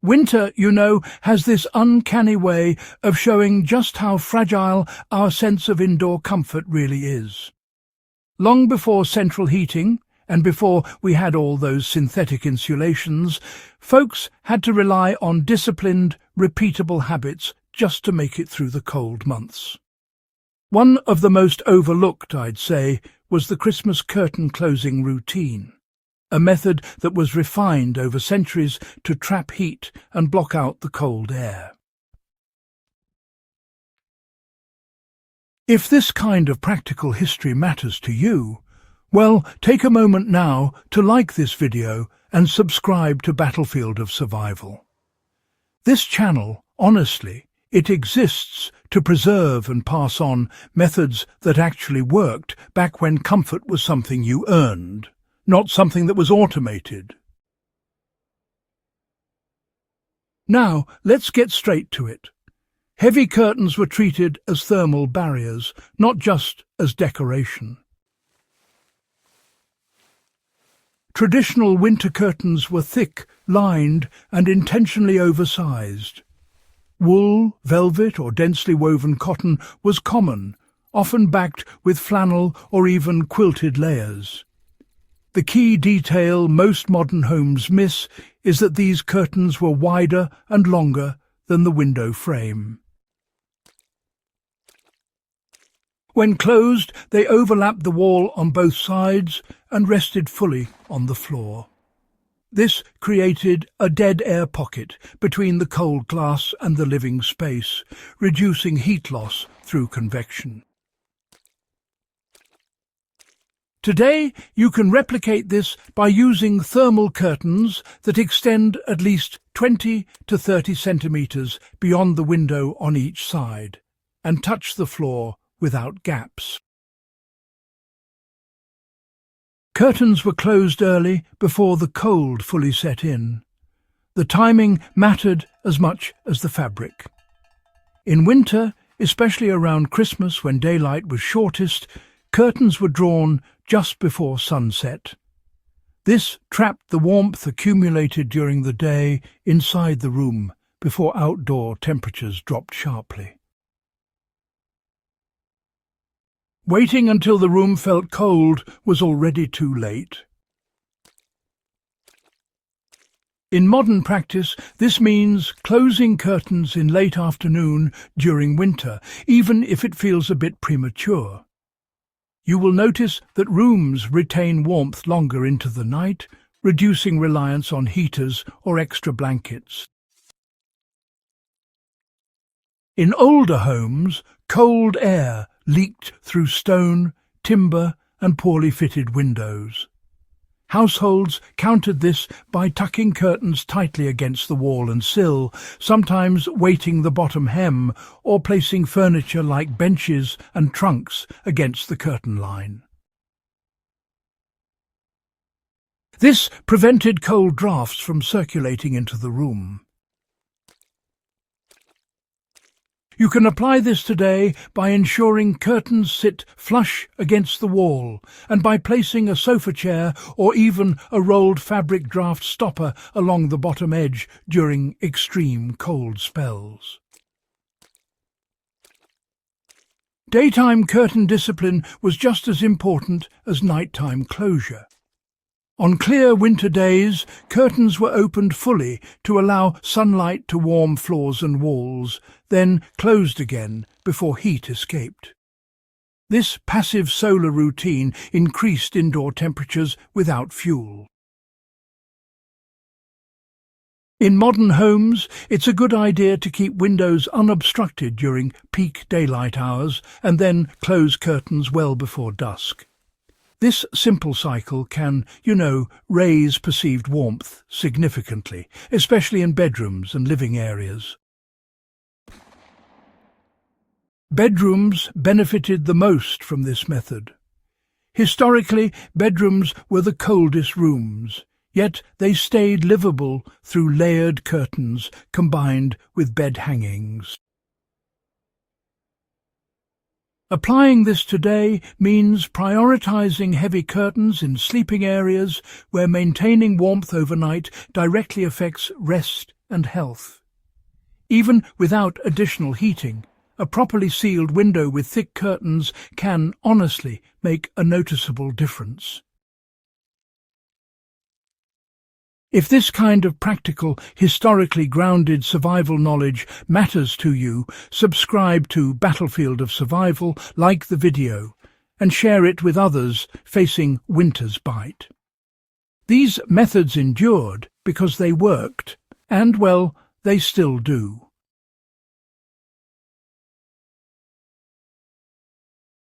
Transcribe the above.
Winter, has this uncanny way of showing just how fragile our sense of indoor comfort really is. Long before central heating, and before we had all those synthetic insulations, folks had to rely on disciplined, repeatable habits just to make it through the cold months. One of the most overlooked, I'd say, was the Christmas curtain closing routine, a method that was refined over centuries to trap heat and block out the cold air. If this kind of practical history matters to you, well, take a moment now to like this video and subscribe to Battlefield of Survival. This channel, honestly, it exists to preserve and pass on methods that actually worked back when comfort was something you earned, not something that was automated. Now, let's get straight to it. Heavy curtains were treated as thermal barriers, not just as decoration. Traditional winter curtains were thick, lined, and intentionally oversized. Wool, velvet, or densely woven cotton was common, often backed with flannel or even quilted layers. The key detail most modern homes miss is that these curtains were wider and longer than the window frame. When closed, they overlapped the wall on both sides and rested fully on the floor. This created a dead air pocket between the cold glass and the living space, reducing heat loss through convection. Today, you can replicate this by using thermal curtains that extend at least 20 to 30 centimeters beyond the window on each side and touch the floor without gaps. Curtains were closed early before the cold fully set in. The timing mattered as much as the fabric. In winter, especially around Christmas when daylight was shortest, curtains were drawn just before sunset. This trapped the warmth accumulated during the day inside the room before outdoor temperatures dropped sharply. Waiting until the room felt cold was already too late. In modern practice, this means closing curtains in late afternoon during winter, even if it feels a bit premature. You will notice that rooms retain warmth longer into the night, reducing reliance on heaters or extra blankets. In older homes, cold air leaked through stone, timber, and poorly fitted windows. Households countered this by tucking curtains tightly against the wall and sill, sometimes weighting the bottom hem or placing furniture like benches and trunks against the curtain line. This prevented cold drafts from circulating into the room. You can apply this today by ensuring curtains sit flush against the wall and by placing a sofa chair or even a rolled fabric draft stopper along the bottom edge during extreme cold spells. Daytime curtain discipline was just as important as nighttime closure. On clear winter days, curtains were opened fully to allow sunlight to warm floors and walls, then closed again before heat escaped. This passive solar routine increased indoor temperatures without fuel. In modern homes, it's a good idea to keep windows unobstructed during peak daylight hours and then close curtains well before dusk. This simple cycle can, raise perceived warmth significantly, especially in bedrooms and living areas. Bedrooms benefited the most from this method. Historically, bedrooms were the coldest rooms, yet they stayed livable through layered curtains combined with bed hangings. Applying this today means prioritizing heavy curtains in sleeping areas where maintaining warmth overnight directly affects rest and health. Even without additional heating, a properly sealed window with thick curtains can honestly make a noticeable difference. If this kind of practical, historically grounded survival knowledge matters to you, subscribe to Battlefield of Survival, like the video, and share it with others facing winter's bite. These methods endured because they worked, and, well, they still do.